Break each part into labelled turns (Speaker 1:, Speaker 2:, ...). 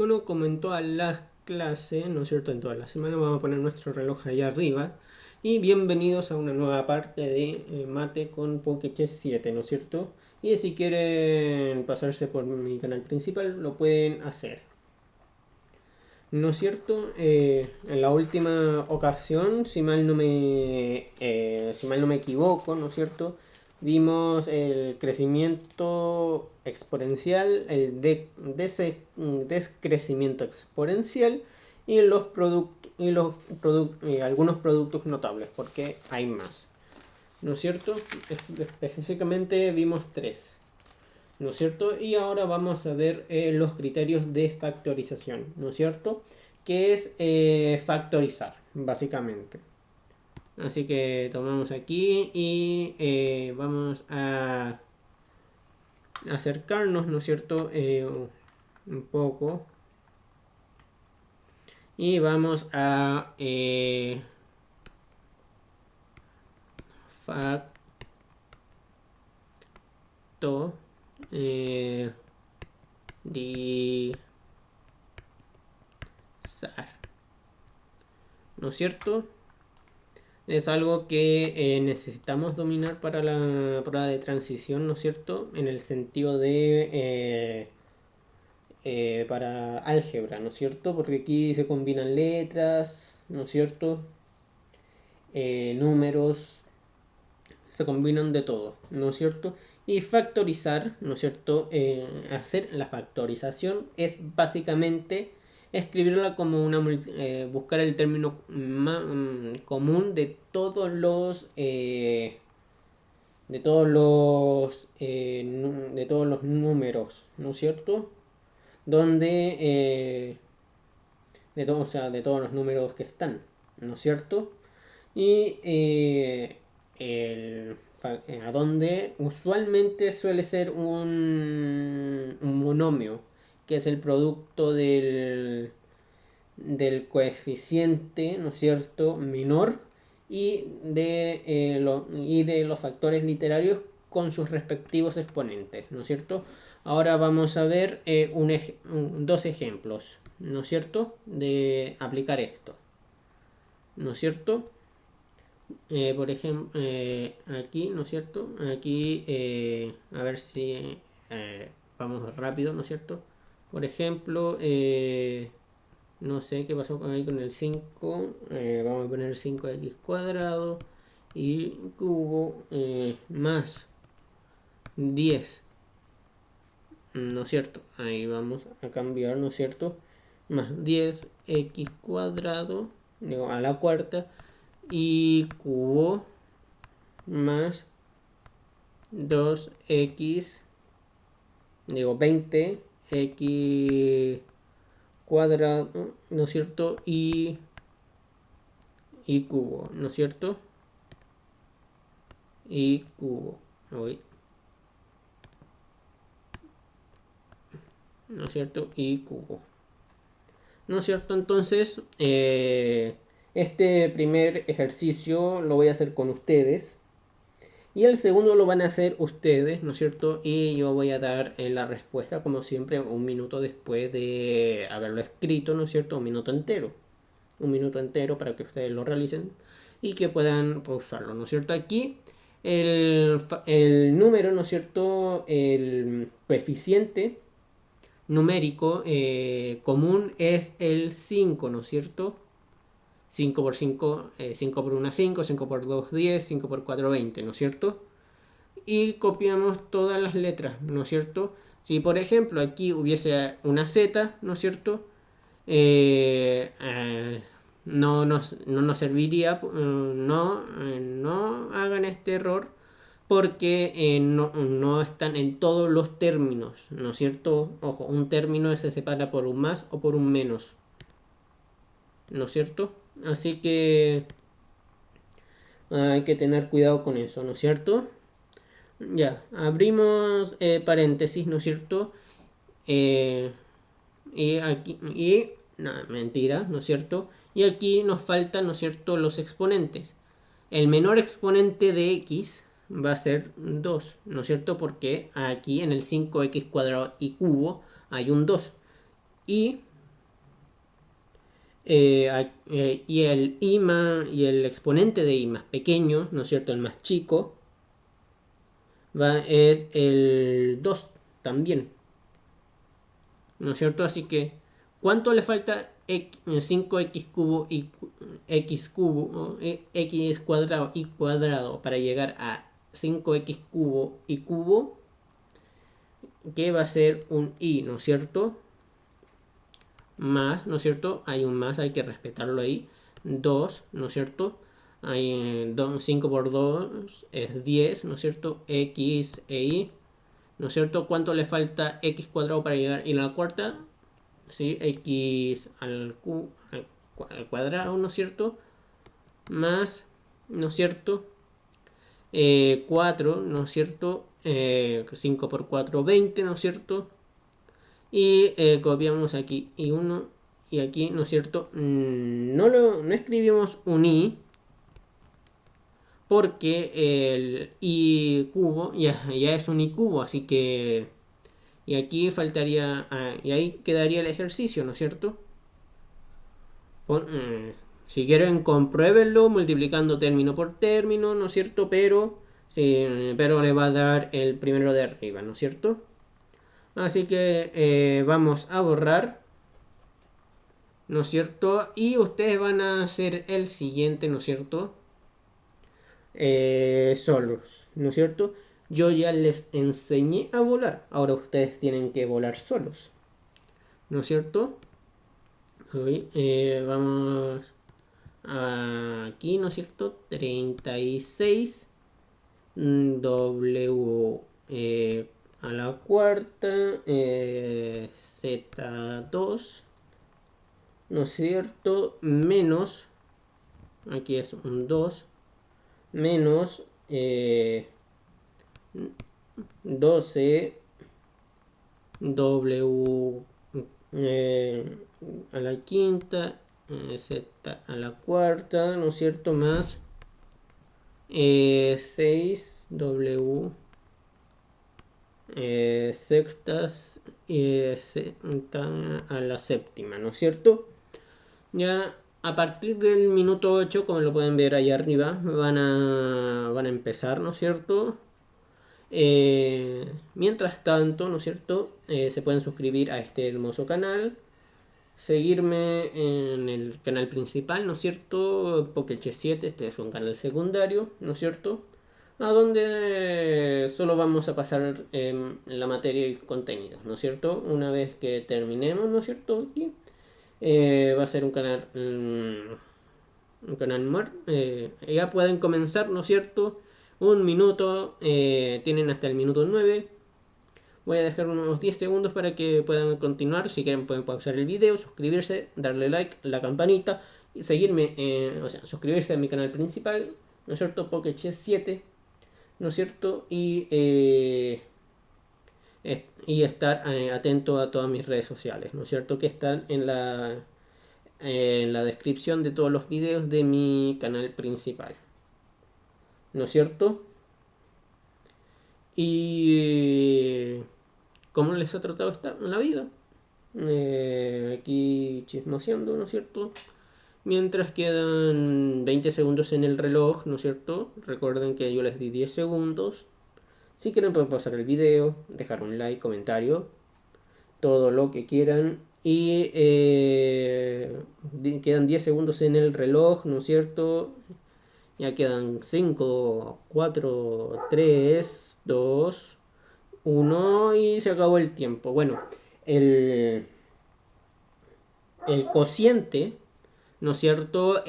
Speaker 1: Bueno, como en todas las clases, ¿no es cierto? En todas las semanas vamos a poner nuestro reloj ahí arriba. Y bienvenidos a una nueva parte de Mate con Pokéchess 7, ¿no es cierto? Y si quieren pasarse por mi canal principal, lo pueden hacer. ¿No es cierto? En la última ocasión, si mal no me equivoco, ¿no es cierto? Vimos el crecimiento exponencial, el descrecimiento exponencial y algunos productos notables, porque hay más. ¿No es cierto? Específicamente vimos tres. ¿No es cierto? Y ahora vamos a ver los criterios de factorización, ¿no es cierto? Que es factorizar, básicamente. Así que tomamos aquí y vamos a acercarnos, ¿no es cierto? Un poco. Y vamos a ¿no es cierto? Es algo que necesitamos dominar para la prueba de transición, ¿no es cierto? En el sentido de para álgebra, ¿no es cierto? Porque aquí se combinan letras, ¿no es cierto? Números, se combinan de todo, ¿no es cierto? Y factorizar, ¿no es cierto? Hacer la factorización es básicamente escribirla como una buscar el término común de todos los de todos los números, ¿no es cierto? Donde o sea, de todos los números que están, ¿no es cierto? Y a donde usualmente suele ser un monomio, que es el producto del coeficiente, ¿no es cierto?, menor y de los factores literarios con sus respectivos exponentes, ¿no es cierto? Ahora vamos a ver dos ejemplos, ¿no es cierto?, de aplicar esto, ¿no es cierto? Por ejemplo, aquí, ¿no es cierto? Aquí, a ver si vamos rápido, ¿no es cierto? Por ejemplo, no sé qué pasó ahí con el 5. Vamos a poner 5x cuadrado y cubo más 10. ¿No es cierto? Ahí vamos a cambiar, ¿no es cierto? Más 10x cuadrado, digo, a la cuarta, y cubo más 2x, digo 20x cuadrado, ¿no es cierto? Y cubo, ¿no es cierto? Y cubo, ¿no es cierto? Y cubo, ¿no es cierto? Entonces, este primer ejercicio lo voy a hacer con ustedes. Y el segundo lo van a hacer ustedes, ¿no es cierto? Y yo voy a dar la respuesta, como siempre, un minuto después de haberlo escrito, ¿no es cierto? Un minuto entero. Un minuto entero para que ustedes lo realicen y que puedan pausarlo, ¿no es cierto? Aquí el número, ¿no es cierto? El coeficiente numérico común es el 5, ¿no es cierto? 5 por 5, 5 por 1, 5, 5 por 2, 10, 5 por 4, 20, ¿no es cierto? Y copiamos todas las letras, ¿no es cierto? Si por ejemplo aquí hubiese una Z, ¿no es cierto? No nos serviría, no hagan este error porque no están en todos los términos, ¿no es cierto? Ojo, un término se separa por un más o por un menos, ¿no es cierto? Así que hay que tener cuidado con eso, ¿no es cierto? Ya, abrimos paréntesis, ¿no es cierto? Y aquí, no, mentira, ¿no es cierto? Y aquí nos faltan, ¿no es cierto?, los exponentes. El menor exponente de x va a ser 2, ¿no es cierto? Porque aquí en el 5x cuadrado y cubo hay un 2. Y y el I más, y el exponente de I más pequeño, ¿no es cierto? El más chico, es el 2 también, ¿no es cierto? Así que, ¿cuánto le falta 5x cubo y x cubo, x cuadrado y cuadrado para llegar a 5x cubo y cubo? Que va a ser un i, ¿no es cierto? Más, ¿no es cierto? Hay un más, hay que respetarlo ahí. 2, ¿no es cierto? Hay 5 por 2 es 10, ¿no es cierto? X e y, ¿no es cierto? ¿Cuánto le falta x cuadrado para llegar? Y la cuarta, ¿sí? X al cuadrado, ¿no es cierto? Más, ¿no es cierto? 4, ¿no es cierto? 5 por 4, 20, ¿no es cierto? Y copiamos aquí y 1 y aquí, ¿no es cierto? No escribimos un i porque el i cubo ya es un i cubo, así que... Y aquí faltaría... y ahí quedaría el ejercicio, ¿no es cierto? Si quieren, compruébenlo multiplicando término por término, ¿no es cierto? Pero le va a dar el primero de arriba, ¿no es cierto? Así que vamos a borrar, ¿no es cierto? Y ustedes van a hacer el siguiente, ¿no es cierto? Solos, ¿no es cierto? Yo ya les enseñé a volar, ahora ustedes tienen que volar solos, ¿no es cierto? Hoy vamos aquí, ¿no es cierto? 36 W a la cuarta, Z2, ¿no es cierto? Menos, aquí es un 2, menos 12 W a la quinta, Z a la cuarta, ¿no es cierto? Más 6 W sextas a la séptima, ¿no es cierto? Ya a partir del minuto 8, como lo pueden ver ahí arriba, van a empezar, ¿no es cierto? Mientras tanto, ¿no es cierto? Se pueden suscribir a este hermoso canal, seguirme en el canal principal, ¿no es cierto? Pokéche7, este es un canal secundario, ¿no es cierto? A donde solo vamos a pasar la materia y contenidos, ¿no es cierto? Una vez que terminemos, ¿no es cierto? Aquí va a ser un canal muerto. Ya pueden comenzar, ¿no es cierto? Un minuto, tienen hasta el minuto 9. Voy a dejar unos 10 segundos para que puedan continuar. Si quieren pueden pausar el video, suscribirse, darle like, la campanita y seguirme, o sea, suscribirse a mi canal principal, ¿no es cierto? Pokéche7, ¿no es cierto? Y estar atento a todas mis redes sociales, ¿no es cierto? Que están en la descripción de todos los videos de mi canal principal, ¿no es cierto? Y ¿cómo les ha tratado la vida? Aquí chismoseando, ¿no es cierto? Mientras quedan 20 segundos en el reloj, ¿no es cierto? Recuerden que yo les di 10 segundos. Si quieren pueden pasar el video, dejar un like, comentario, todo lo que quieran. Y quedan 10 segundos en el reloj, ¿no es cierto? Ya quedan 5, 4, 3, 2, 1 y se acabó el tiempo. Bueno, el cociente, ¿no es cierto?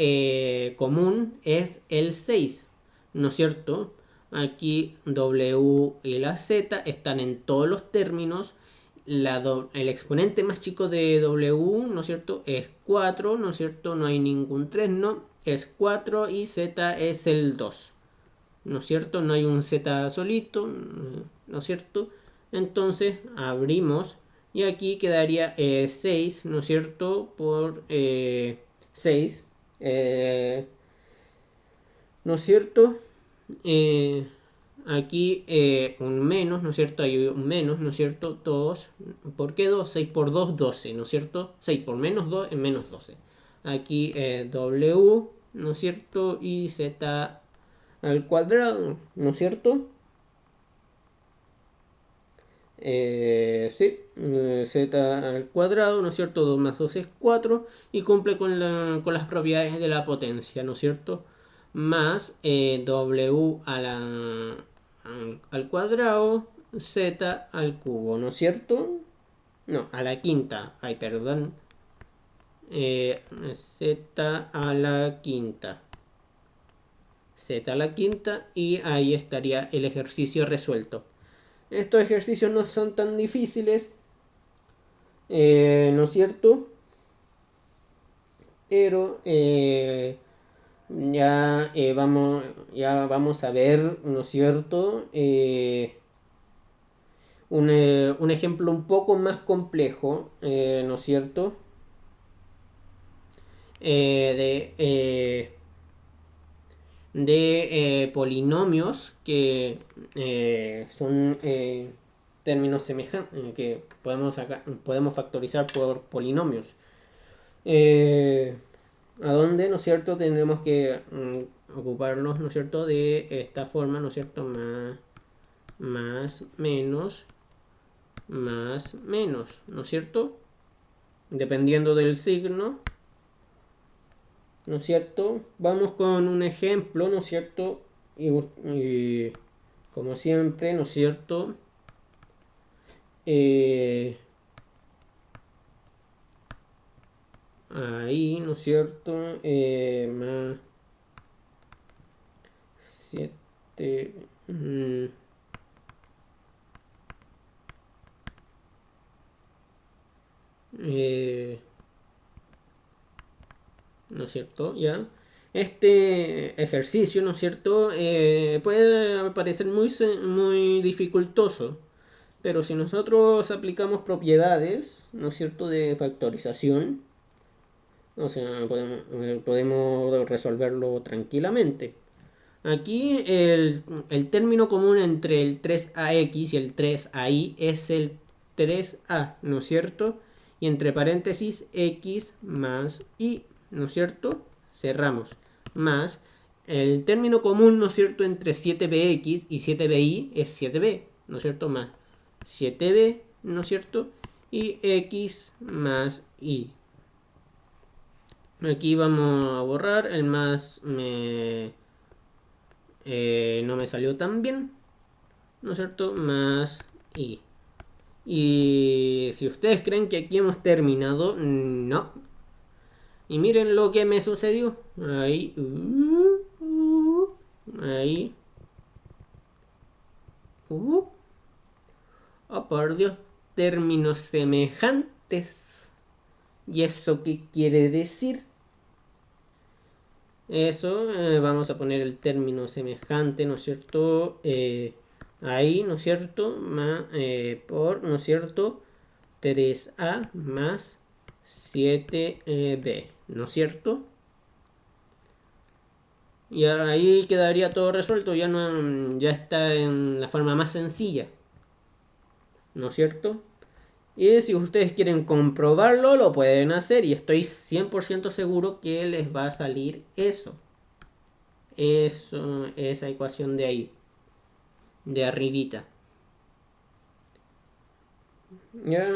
Speaker 1: Común es el 6, ¿no es cierto? Aquí W y la Z están en todos los términos. El exponente más chico de W, ¿no es cierto? Es 4, ¿no es cierto? No hay ningún 3, ¿no? Es 4 y Z es el 2, ¿no es cierto? No hay un Z solito, ¿no es cierto? Entonces abrimos y aquí quedaría 6, ¿no es cierto? Por 6, ¿no es cierto? Aquí un menos, ¿no es cierto? Hay un menos, ¿no es cierto? 2, ¿por qué 2? 6 por 2, 12, ¿no es cierto? 6 por menos 2 es menos 12. aquí w, ¿no es cierto? Y z al cuadrado, ¿no es cierto? Sí, z al cuadrado, ¿no es cierto? 2 más 2 es 4 y cumple con las propiedades de la potencia, ¿no es cierto? Más w al cuadrado, z al cubo, ¿no es cierto? No, a la quinta, ay, perdón. Z a la quinta. Z a la quinta y ahí estaría el ejercicio resuelto. Estos ejercicios no son tan difíciles, ¿no es cierto? Pero ya vamos a ver, ¿no es cierto? Un ejemplo un poco más complejo, ¿no es cierto? De polinomios que son términos semejantes, que podemos factorizar por polinomios. A donde, ¿no es cierto?, tendremos que ocuparnos, ¿no es cierto?, de esta forma, ¿no es cierto?, más, menos, ¿no es cierto?, dependiendo del signo, ¿no es cierto? Vamos con un ejemplo, ¿no es cierto? Y como siempre, ¿no es cierto? Ahí, ¿no es cierto? Más 7. ¿No es cierto? ¿Ya? Este ejercicio, ¿no es cierto? Puede parecer muy dificultoso, pero si nosotros aplicamos propiedades, ¿no es cierto?, de factorización, o sea, podemos resolverlo tranquilamente. Aquí el término común entre el 3ax y el 3y es el 3a, ¿no es cierto? Y entre paréntesis x más y, ¿no es cierto? Cerramos. Más el término común, ¿no es cierto?, entre 7bx y 7bi es 7b, ¿no es cierto? Más 7b, ¿no es cierto? Y x más y. Aquí vamos a borrar el más no me salió tan bien, ¿no es cierto? Más y. Y si ustedes creen que aquí hemos terminado, no. Y miren lo que me sucedió. Ahí. Ahí. Oh, por Dios. Términos semejantes. ¿Y eso qué quiere decir? Eso, vamos a poner el término semejante, ¿no es cierto? Ahí, ¿no es cierto? Por, ¿no es cierto? 3a más 7b, ¿no es cierto? Y ahí quedaría todo resuelto, ya está en la forma más sencilla, ¿no es cierto? Y si ustedes quieren comprobarlo, lo pueden hacer y estoy 100% seguro que les va a salir eso. Esa ecuación de ahí, de arribita. Ya,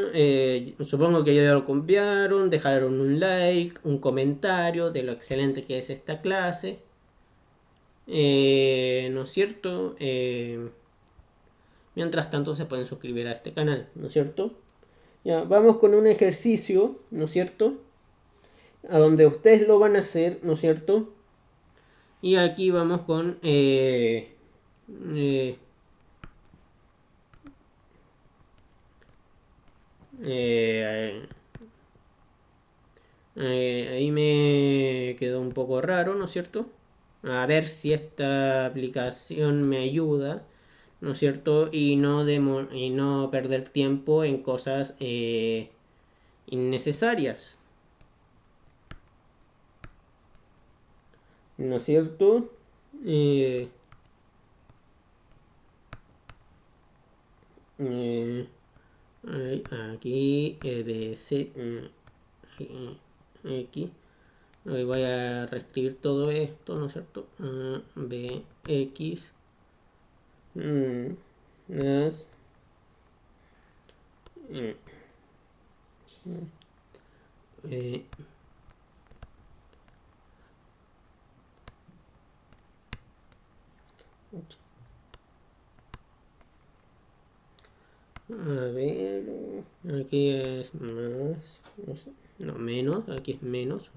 Speaker 1: supongo que ya lo copiaron, dejaron un like, un comentario de lo excelente que es esta clase. ¿No es cierto? Mientras tanto se pueden suscribir a este canal, ¿no es cierto? Ya, vamos con un ejercicio, ¿no es cierto? A donde ustedes lo van a hacer, ¿no es cierto? Y aquí vamos con ahí me quedó un poco raro, ¿no es cierto? A ver si esta aplicación me ayuda, ¿no es cierto? Y no perder tiempo en cosas innecesarias, ¿no es cierto? Aquí, aquí. Voy a reescribir todo esto, ¿no es cierto? Bx más a ver, aquí es más, no sé, no, menos, aquí es menos.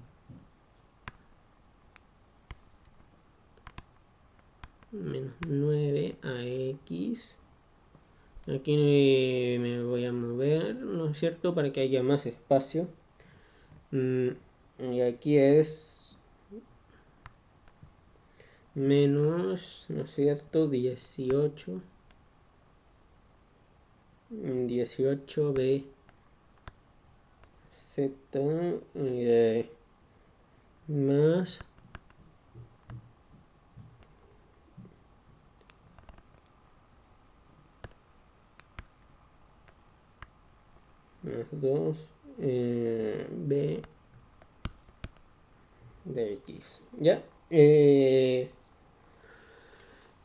Speaker 1: Menos 9 a x. Aquí me voy a mover, ¿no es cierto? Para que haya más espacio. Y aquí es menos, ¿no es cierto? 18. 18b z más más 2 b de x. ¿Ya?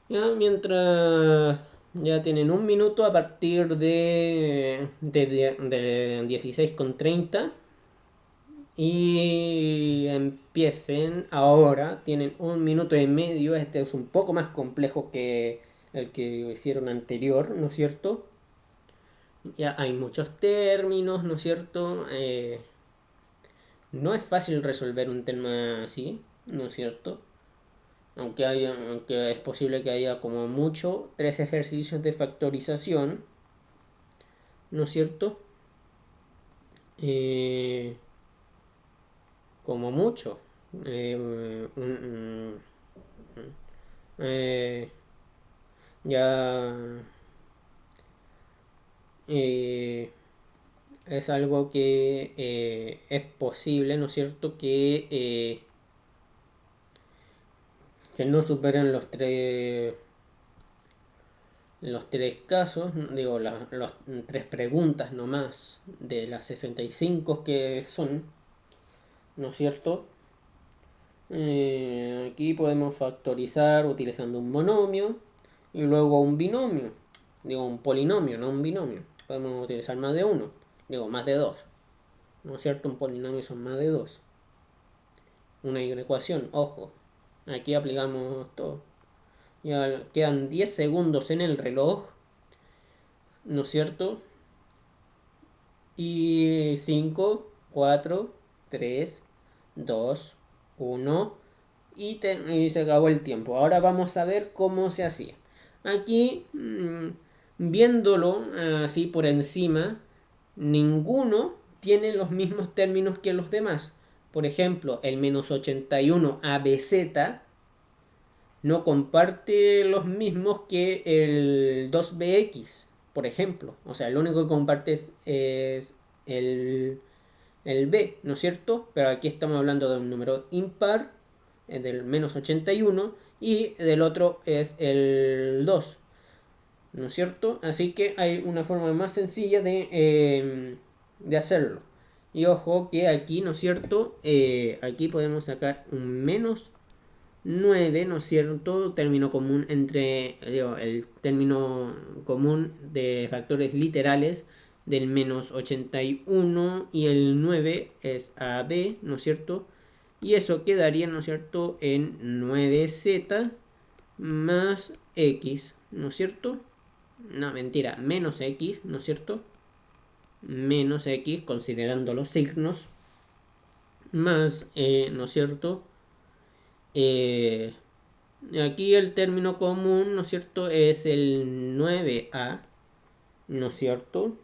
Speaker 1: Ya mientras ya tienen un minuto a partir de 16:30 y empiecen ahora. Tienen un minuto y medio. Este es un poco más complejo que el que hicieron anterior, ¿no es cierto? Ya hay muchos términos, ¿no es cierto? No es fácil resolver un tema así, ¿no es cierto? Aunque es posible que haya como mucho 3 ejercicios de factorización, ¿no es cierto? Como mucho. Eh, ya es algo que es posible, ¿no es cierto? Que no superen los tres casos, digo, las 3 preguntas nomás de las 65 que son, ¿no es cierto? Aquí podemos factorizar utilizando un monomio y luego un binomio, digo un polinomio, no un binomio. Podemos utilizar más de uno, digo más de dos, ¿no es cierto? Un polinomio son más de dos. Una ecuación, ojo, aquí aplicamos todo. Ya quedan 10 segundos en el reloj, ¿no es cierto? Y 5, 4, 3, 2, 1 y se acabó el tiempo. Ahora vamos a ver cómo se hacía. Aquí, viéndolo así por encima, ninguno tiene los mismos términos que los demás. Por ejemplo, el menos 81 ABZ no comparte los mismos que el 2BX, por ejemplo. O sea, lo único que comparte es el B, ¿no es cierto? Pero aquí estamos hablando de un número impar, del menos 81, y del otro es el 2, ¿no es cierto? Así que hay una forma más sencilla de hacerlo. Y ojo que aquí, ¿no es cierto? Aquí podemos sacar un menos 9, ¿no es cierto? Término común entre, digo, el término común de factores literales del menos 81 y el 9 es AB, ¿no es cierto? Y eso quedaría, ¿no es cierto?, en 9z más x, ¿no es cierto? No, mentira, menos x, ¿no es cierto? Menos x, considerando los signos, más, ¿no es cierto? Aquí el término común, ¿no es cierto?, es el 9a, ¿no es cierto?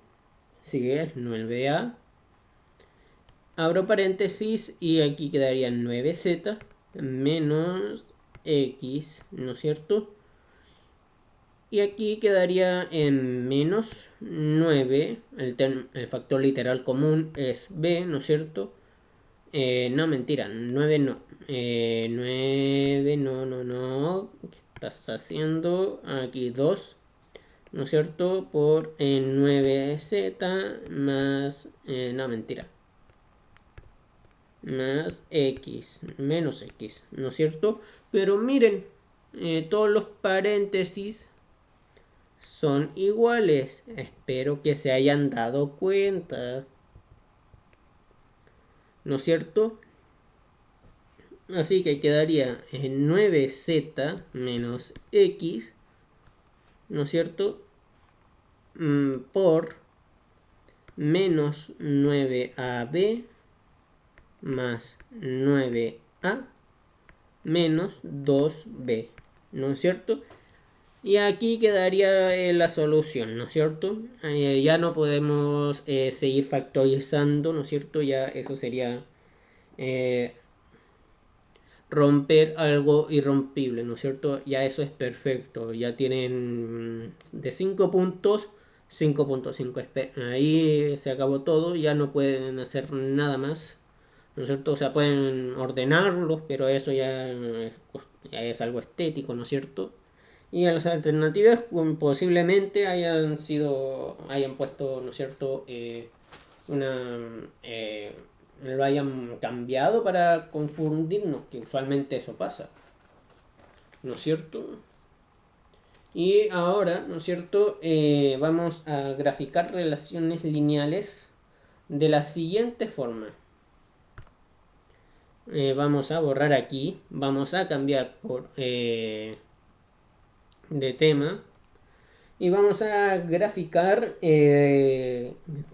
Speaker 1: Sigue el 9a. Abro paréntesis y aquí quedaría 9z menos x, ¿no es cierto? Y aquí quedaría en menos 9, el factor literal común es b, ¿no es cierto? No, mentira, 9 no. 9, no. ¿Qué estás haciendo? Aquí 2, ¿no es cierto? Por 9z más... no, mentira. más x menos x, ¿no es cierto? Pero miren, todos los paréntesis son iguales. Espero que se hayan dado cuenta, ¿no es cierto? Así que quedaría en 9z menos x, ¿no es cierto? Por menos 9ab más 9a menos 2b, ¿no es cierto? Y aquí quedaría la solución, ¿no es cierto? Ya no podemos seguir factorizando, ¿no es cierto? Ya eso sería romper algo irrompible, ¿no es cierto? Ya eso es perfecto. Ya tienen de 5 puntos, 5.5. Ahí se acabó todo, ya no pueden hacer nada más, ¿no es cierto? O sea, pueden ordenarlos, pero eso ya es algo estético, ¿no es cierto? Y las alternativas posiblemente hayan puesto, ¿no es cierto? Una lo hayan cambiado para confundirnos, que usualmente eso pasa, ¿no es cierto? Y ahora, ¿no es cierto? Vamos a graficar relaciones lineales de la siguiente forma. Vamos a borrar aquí, vamos a cambiar de tema y vamos a graficar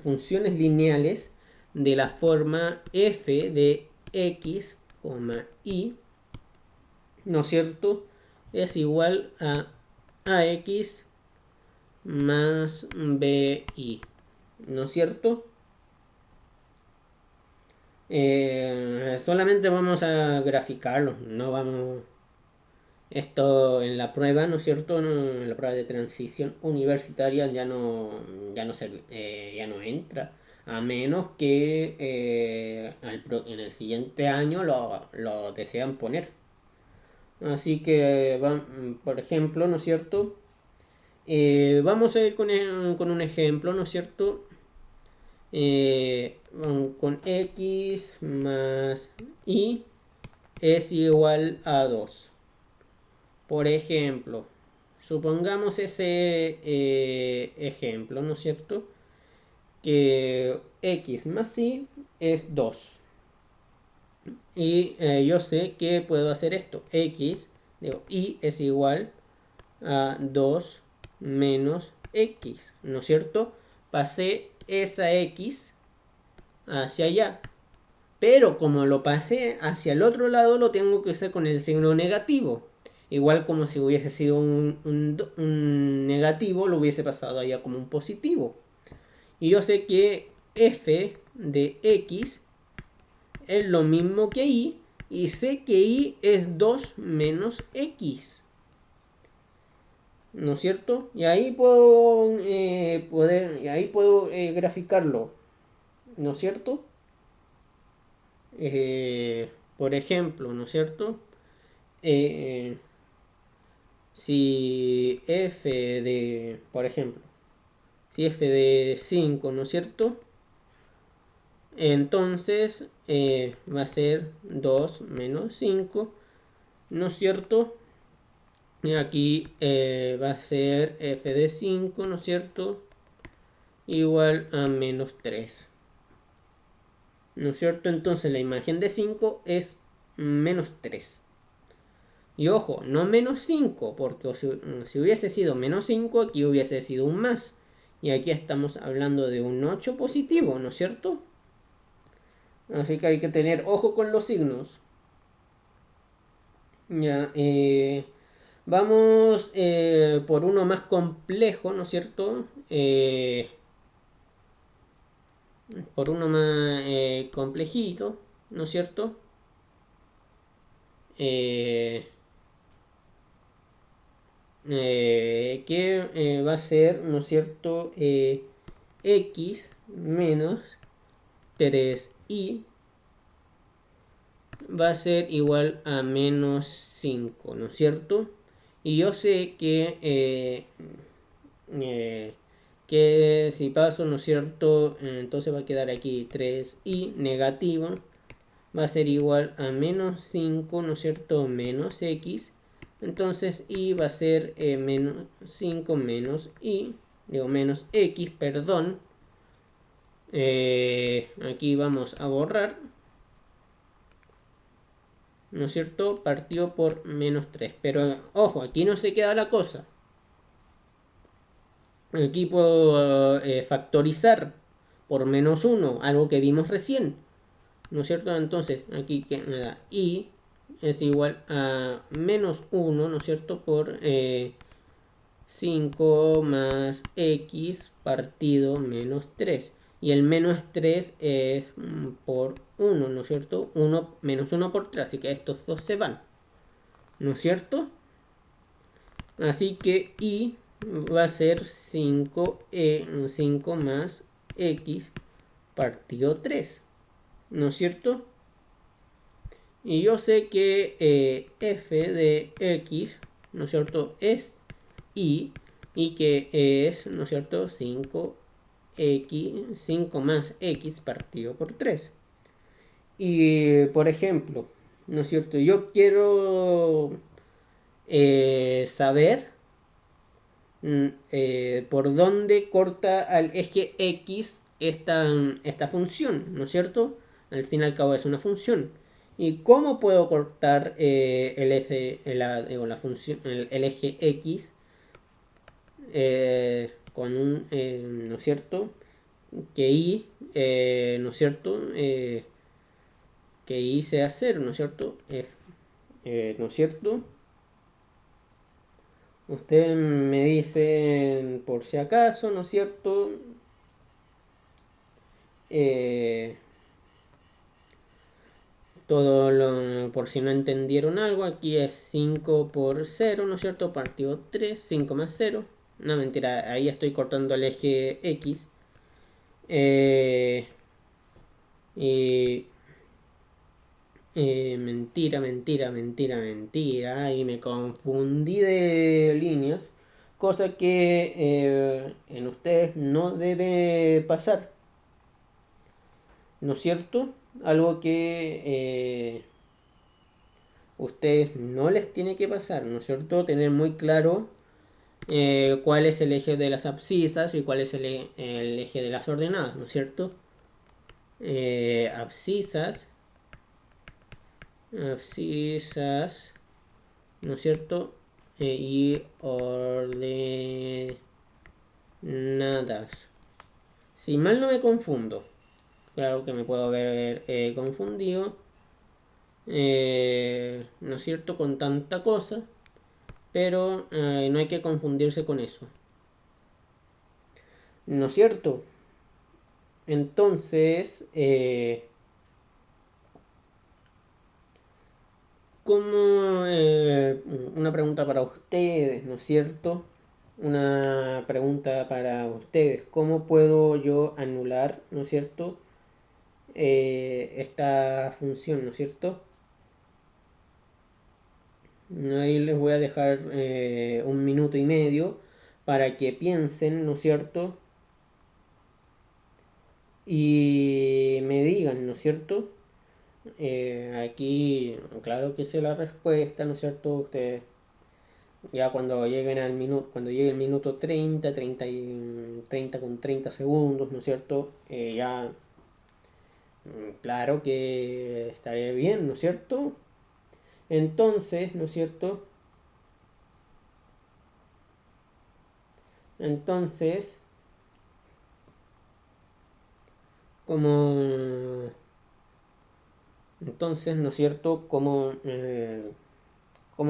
Speaker 1: funciones lineales de la forma f de x, y, ¿no es cierto? Es igual a ax más bi, ¿no es cierto? Solamente vamos a graficarlo, no vamos... Esto en la prueba, ¿no es cierto? En la prueba de transición universitaria ya no entra. A menos que en el siguiente año lo desean poner. Así que, por ejemplo, ¿no es cierto? Vamos a ir con un ejemplo, ¿no es cierto? Con x más y es igual a 2. Por ejemplo, supongamos ese ejemplo, ¿no es cierto? Que x más y es 2. Y yo sé que puedo hacer esto. Y es igual a 2 menos x, ¿no es cierto? Pasé esa x hacia allá. Pero como lo pasé hacia el otro lado, lo tengo que hacer con el signo negativo. Igual como si hubiese sido un negativo, lo hubiese pasado allá como un positivo. Y yo sé que f de x es lo mismo que y. Y sé que y es 2 menos x. ¿No es cierto? Y ahí puedo, graficarlo. ¿No es cierto? Por ejemplo, ¿no es cierto? Si f de, por ejemplo, si f de 5, ¿no es cierto? Entonces va a ser 2 menos 5, ¿no es cierto? Y aquí va a ser f de 5, ¿no es cierto? Igual a menos 3. ¿No es cierto? Entonces la imagen de 5 es menos 3. Y ojo, no menos 5, porque si hubiese sido menos 5, aquí hubiese sido un más. Y aquí estamos hablando de un 8 positivo, ¿no es cierto? Así que hay que tener ojo con los signos. Ya, vamos por uno más complejo, ¿no es cierto? Por uno más complejito, ¿no es cierto? Que va a ser, ¿no es cierto? X menos 3y va a ser igual a menos 5, ¿no es cierto? Y yo sé que si paso, ¿no es cierto? Entonces va a quedar aquí 3y negativo va a ser igual a menos 5, ¿no es cierto?, menos x. Entonces y va a ser menos 5 menos y, digo menos x, perdón. Aquí vamos a borrar, ¿no es cierto?, partido por menos 3. Pero ojo, aquí no se queda la cosa. Aquí puedo factorizar por menos 1, algo que vimos recién, ¿no es cierto? Entonces aquí que me da y es igual a menos 1, ¿no es cierto?, por 5 más x partido menos 3. Y el menos 3 es por 1, ¿no es cierto? 1 menos 1 por 3, así que estos dos se van, ¿no es cierto? Así que y va a ser 5 más x partido 3, ¿no es cierto? Y yo sé que f de x, ¿no es cierto?, es y que es, ¿no es cierto?, 5 más x partido por 3. Y por ejemplo, ¿no es cierto?, yo quiero saber por dónde corta al eje x esta función, ¿no es cierto? Al fin y al cabo es una función. ¿Y cómo puedo cortar el eje x con un, ¿no es cierto?, que y, ¿no es cierto?, que y sea 0, ¿no es cierto? ¿No es cierto? Ustedes me dicen por si acaso, ¿no es cierto? Por si no entendieron algo, aquí es 5 por 0, ¿no es cierto? Partido 3, 5 más 0. No, mentira, ahí estoy cortando el eje x. Y mentira, mentira, mentira, mentira. Ahí me confundí de líneas. Cosa que en ustedes no debe pasar, ¿no es cierto? Algo que ustedes no les tiene que pasar, ¿no es cierto? Tener muy claro cuál es el eje de las abscisas y cuál es el eje de las ordenadas, ¿no es cierto? Abscisas, ¿no es cierto? Y ordenadas. Si mal no me confundo, claro que me puedo haber confundido, ¿no es cierto?, con tanta cosa, pero no hay que confundirse con eso, ¿no es cierto? Entonces, como una pregunta para ustedes, ¿no es cierto? Una pregunta para ustedes. ¿Cómo puedo yo anular, ¿no es cierto?, esta función, ¿no es cierto? Ahí les voy a dejar 1 minuto y medio para que piensen, ¿no es cierto? Y me digan, ¿no es cierto? Aquí, claro que sé la respuesta, ¿no es cierto? Ustedes ya cuando lleguen al minuto, cuando llegue el minuto 30 con 30 segundos, ¿no es cierto? Ya, claro que estaré bien, ¿no es cierto? Entonces, ¿no es cierto? Entonces, como ¿no es cierto?, cómo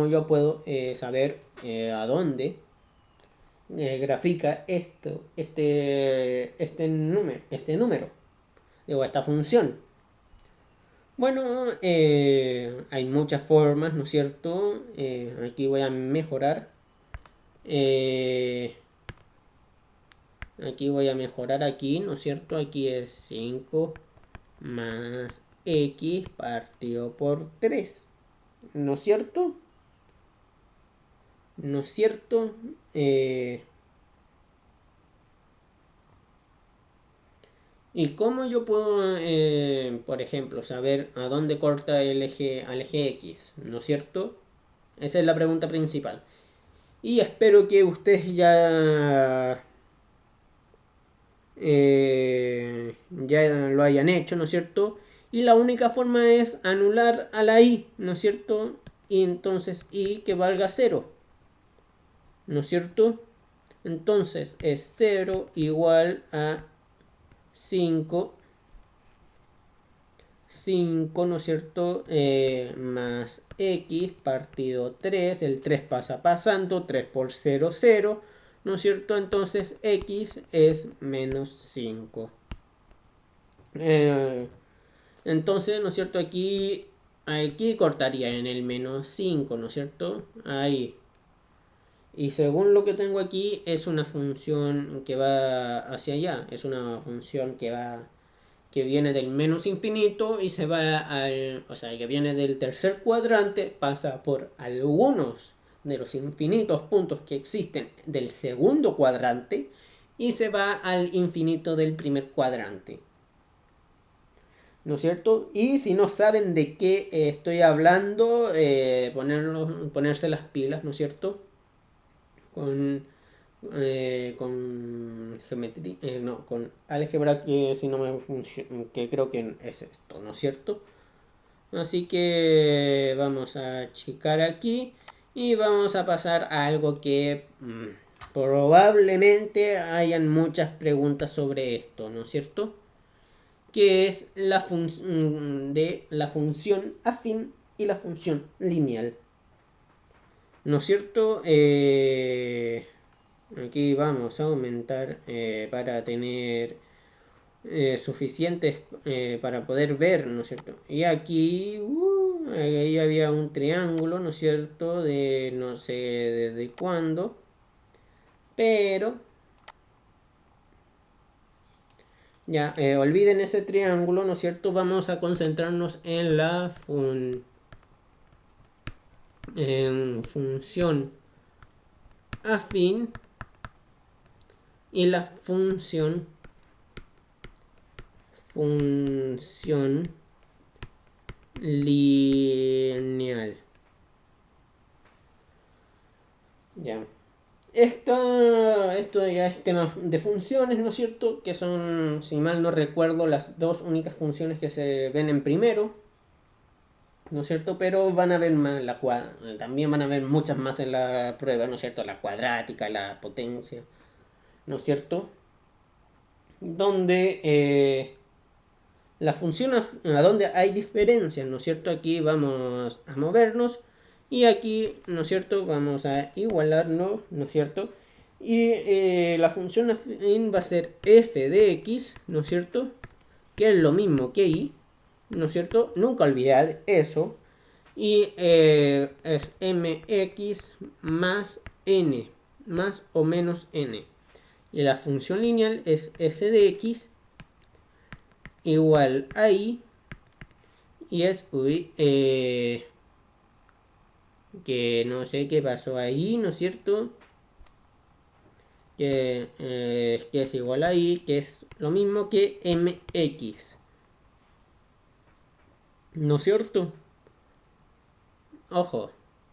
Speaker 1: yo puedo saber a dónde grafica este número, digo, esta función. Bueno, hay muchas formas, ¿no es cierto? Aquí voy a mejorar. Aquí voy a mejorar aquí, ¿no es cierto? Aquí es 5 más x partido por 3, ¿no es cierto? ¿No es cierto? ¿Y cómo yo puedo, por ejemplo, saber a dónde corta el eje, al eje X? ¿No es cierto? Esa es la pregunta principal. Y espero que ustedes ya lo hayan hecho, ¿no es cierto? Y la única forma es anular a la y, ¿no es cierto? Y entonces y que valga 0, ¿no es cierto? Entonces es 0 igual a 5, ¿no es cierto? Más x partido 3, el 3 pasa pasando, 3 por 0, 0, ¿no es cierto? Entonces x es menos 5. Entonces, ¿no es cierto? Aquí cortaría en el menos 5, ¿no es cierto? Ahí. Y según lo que tengo aquí, es una función que va hacia allá. Es una función que viene del menos infinito y se va al, o sea, que viene del tercer cuadrante, pasa por algunos de los infinitos puntos que existen del segundo cuadrante y se va al infinito del primer cuadrante. ¿No es cierto? Y si no saben de qué estoy hablando, ponerse las pilas, ¿no es cierto? Con geometría, no, con álgebra, que si no me funciona, que creo que es esto, ¿no es cierto? Así que vamos a achicar aquí y vamos a pasar a algo que probablemente hayan muchas preguntas sobre esto, ¿no es cierto? Que es la función afín y la función lineal. ¿No es cierto? Aquí vamos a aumentar para tener suficientes para poder ver, ¿no es cierto? Y aquí ahí había un triángulo, ¿no es cierto? De no sé desde cuándo, pero ya olviden ese triángulo, ¿no es cierto? Vamos a concentrarnos en la función afín y la función lineal. Ya. Esto ya es tema de funciones, ¿no es cierto? Que son, si mal no recuerdo, las dos únicas funciones que se ven en primero, ¿no es cierto? Pero van a ver más también van a ver muchas más en la prueba, ¿no es cierto? La cuadrática, la potencia, ¿no es cierto? Donde la función a donde hay diferencias, ¿no es cierto? Aquí vamos a movernos y aquí, ¿no es cierto? Vamos a igualarnos, ¿no es cierto? Y la función afín va a ser f de x, ¿no es cierto? Que es lo mismo que y, ¿no es cierto? Nunca olvidar eso. Y es mx más n, más o menos n. Y la función lineal es f de x igual a y. Y es, que no sé qué pasó ahí, ¿no es cierto? Que es igual a y, que es lo mismo que mx. ¿No es cierto? Ojo,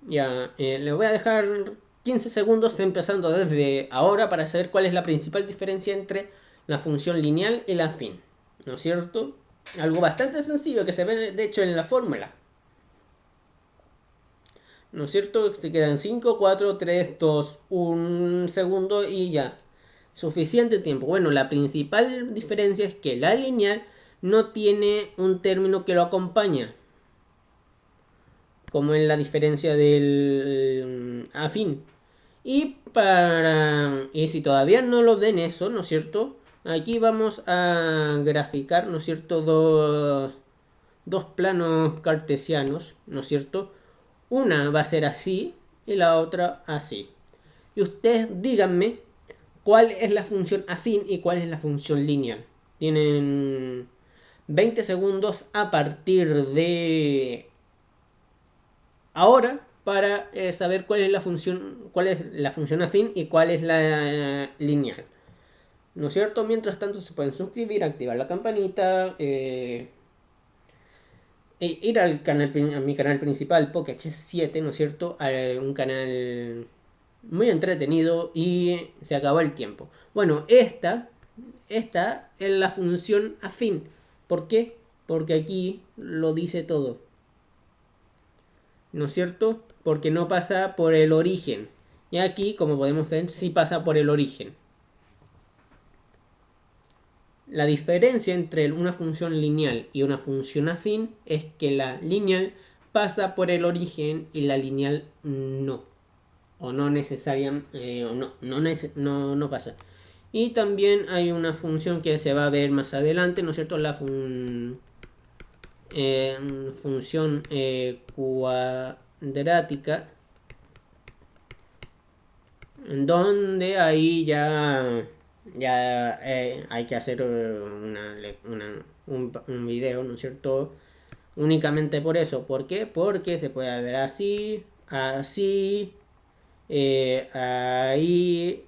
Speaker 1: ya, les voy a dejar 15 segundos empezando desde ahora para saber cuál es la principal diferencia entre la función lineal y la afín. ¿No es cierto? Algo bastante sencillo que se ve de hecho en la fórmula. ¿No es cierto? Se quedan 5, 4, 3, 2, 1 segundo y ya. Suficiente tiempo. Bueno, la principal diferencia es que la lineal no tiene un término que lo acompaña, como en la diferencia del afín. Y si todavía no lo ven eso, ¿no es cierto? Aquí vamos a graficar, ¿no es cierto? Dos planos cartesianos, ¿no es cierto? Una va a ser así y la otra así. Y ustedes díganme cuál es la función afín y cuál es la función lineal. Tienen 20 segundos a partir de ahora para saber cuál es la función afín y cuál es la lineal. ¿no es cierto? Mientras tanto se pueden suscribir, activar la campanita, ir al canal, a mi canal principal, Pokech7, ¿no es cierto? A un canal muy entretenido y se acabó el tiempo. Bueno, esta es la función afín. ¿Por qué? Porque aquí lo dice todo, ¿no es cierto? Porque no pasa por el origen. Y aquí, como podemos ver, sí pasa por el origen. La diferencia entre una función lineal y una función afín es que la lineal pasa por el origen y la lineal no. O no necesariamente, no pasa. Y también hay una función que se va a ver más adelante, ¿no es cierto? La función cuadrática, donde ahí ya hay que hacer un video, ¿no es cierto? Únicamente por eso. ¿Por qué? Porque se puede ver así, así, ahí,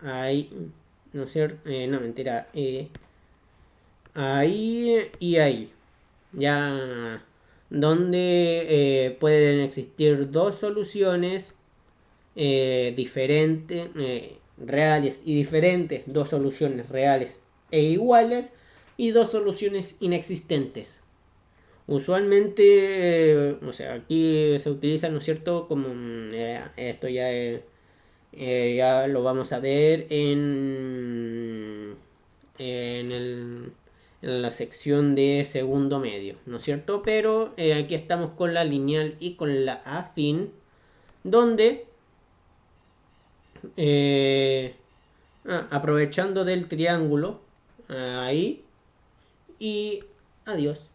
Speaker 1: ahí, ¿no es cierto? No, mentira, ahí y ahí. Ya, donde pueden existir dos soluciones diferentes, reales y diferentes, dos soluciones reales e iguales y dos soluciones inexistentes. Usualmente, o sea, aquí se utiliza, ¿no es cierto? Como esto ya lo vamos a ver en la sección de segundo medio, ¿no es cierto? Pero aquí estamos con la lineal y con la afín, donde aprovechando del triángulo, ahí, y adiós.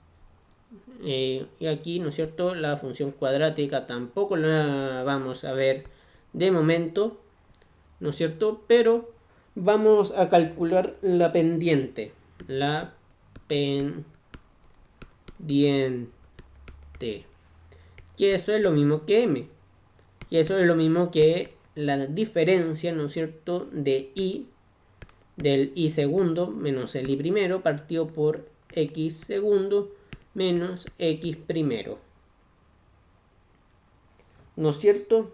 Speaker 1: Y aquí, ¿no es cierto? La función cuadrática tampoco la vamos a ver de momento, ¿no es cierto? Pero vamos a calcular la pendiente. La pendiente. Que eso es lo mismo que m. Que eso es lo mismo que la diferencia, ¿no es cierto? De i, del i segundo menos el i primero partido por x segundo menos x primero, ¿no es cierto?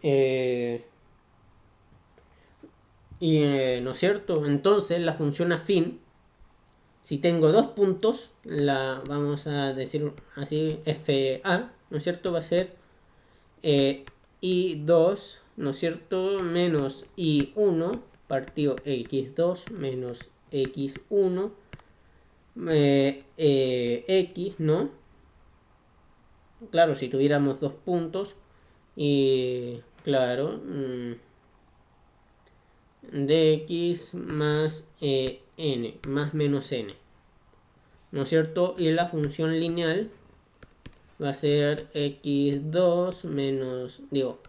Speaker 1: ¿No es cierto? Entonces la función afín, si tengo dos puntos, la vamos a decir así, FA, ¿no es cierto? Va a ser I2, ¿no es cierto? Menos I1 partido X2 menos X1 X, ¿no? Claro, si tuviéramos dos puntos y claro, dx más n, más menos n, ¿no es cierto? Y la función lineal va a ser x2 menos, digo,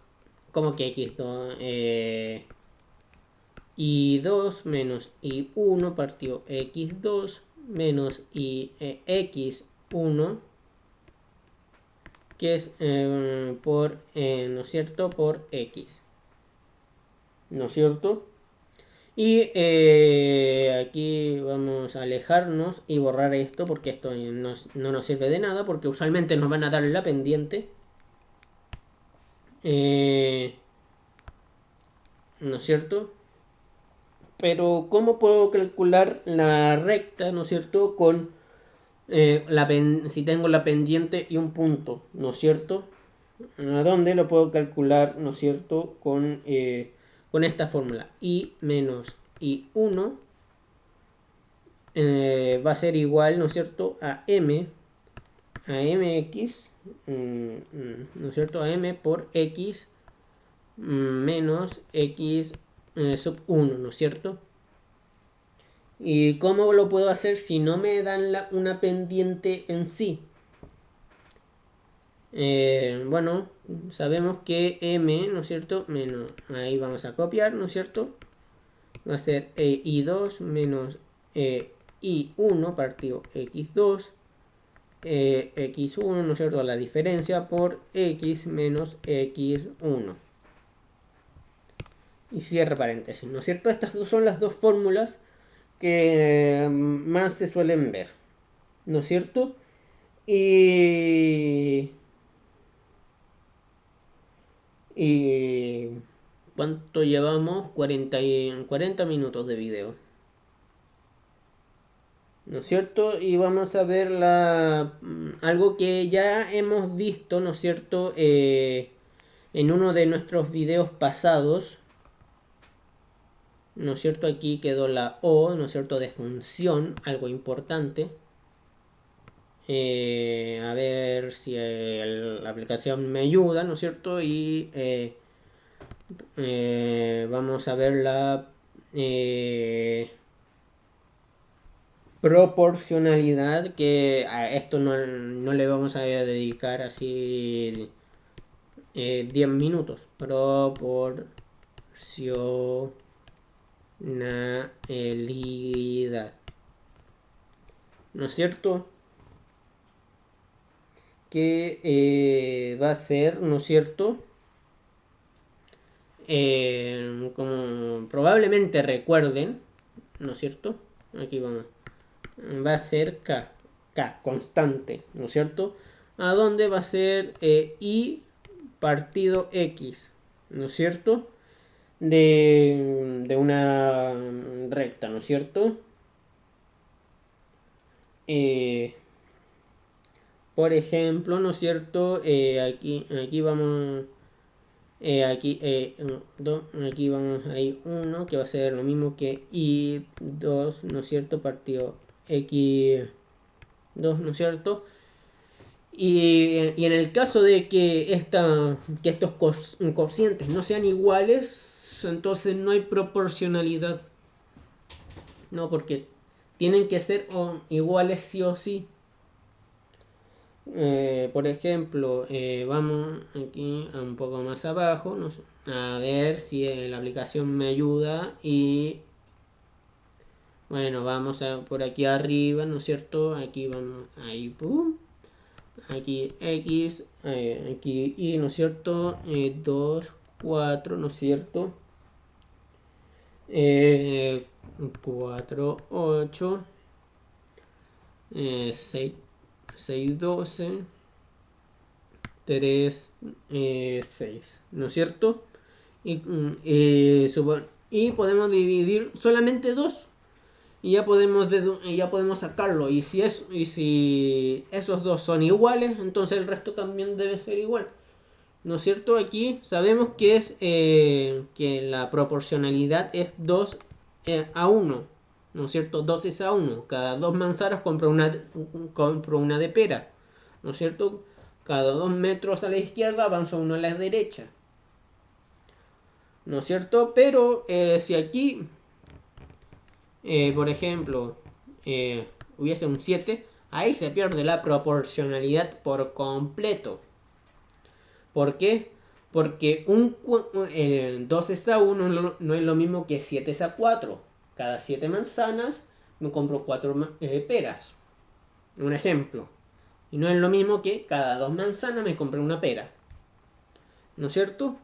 Speaker 1: ¿cómo que x2? I2 menos I1 partido x2 menos x1, que es por, ¿no es cierto? Por x, ¿no es cierto? Y aquí vamos a alejarnos y borrar esto porque esto no nos sirve de nada, porque usualmente nos van a dar la pendiente. ¿No es cierto? Pero ¿cómo puedo calcular la recta, ¿no es cierto? Con si tengo la pendiente y un punto, ¿no es cierto? ¿A dónde lo puedo calcular, ¿no es cierto? Con esta fórmula. I menos I1 va a ser igual, ¿no es cierto? A mx, ¿no es cierto? A m por x menos x sub 1, ¿no es cierto? ¿Y cómo lo puedo hacer si no me dan una pendiente en sí? Bueno, sabemos que m, ¿no es cierto? Menos, ahí vamos a copiar, ¿no es cierto? Va a ser i2 menos i1 partido x2 x1, ¿no es cierto? La diferencia por x menos x1. y cierre paréntesis, ¿no es cierto? Estas son las dos fórmulas que más se suelen ver, ¿no es cierto? Y ¿cuánto llevamos? 40 minutos de video, ¿no es cierto? Y vamos a ver algo que ya hemos visto, ¿no es cierto? En uno de nuestros videos pasados, ¿no es cierto? Aquí quedó la O, ¿no es cierto? De función, algo importante. A ver si la aplicación me ayuda, ¿no es cierto? Y vamos a ver la proporcionalidad, que a esto no le vamos a dedicar así 10 minutos. Proporcionalidad, ¿no es cierto? Que va a ser, ¿no es cierto? Como probablemente recuerden, ¿no es cierto? Aquí vamos. Va a ser K, constante, ¿no es cierto? A donde va a ser Y partido X, ¿no es cierto? De una recta, ¿no es cierto? Por ejemplo, ¿no es cierto? Aquí vamos... aquí vamos a ir 1, que va a ser lo mismo que Y2, ¿no es cierto? Partido X2, ¿no es cierto? Y en el caso de que estos cocientes no sean iguales, entonces no hay proporcionalidad. No, porque tienen que ser iguales sí o sí. Por ejemplo, vamos aquí un poco más abajo, a ver si la aplicación me ayuda. Y bueno, vamos por aquí arriba, ¿no es cierto? Aquí vamos, ahí, pum. Aquí X, aquí Y, ¿no es cierto? 2, 4, ¿no es cierto? 4, 8, 6, 6, 12, 3, 6, ¿no es cierto? Y podemos dividir solamente 2 y ya podemos sacarlo. Y si esos dos son iguales, entonces el resto también debe ser igual, ¿no es cierto? Aquí sabemos que es que la proporcionalidad es 2 a 1, ¿no es cierto? 2 es a 1. Cada 2 manzanas compro una de pera, ¿no es cierto? Cada 2 metros a la izquierda avanzo uno a la derecha, ¿no es cierto? Pero si aquí, por ejemplo, hubiese un 7, ahí se pierde la proporcionalidad por completo. ¿Por qué? Porque el 2 es a 1 no es lo mismo que 7 es a 4. Cada 7 manzanas me compro 4 peras. Un ejemplo. Y no es lo mismo que cada 2 manzanas me compro una pera, ¿no es cierto?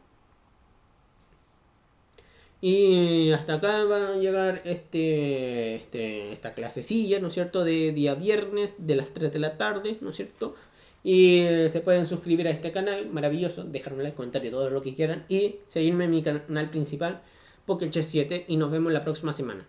Speaker 1: Y hasta acá va a llegar esta clasecilla, ¿no es cierto? De día viernes, de las 3 de la tarde, ¿no es cierto? Y se pueden suscribir a este canal, maravilloso, dejarme un like, comentario, todo lo que quieran. Y seguirme en mi canal principal, PokéChess7, y nos vemos la próxima semana.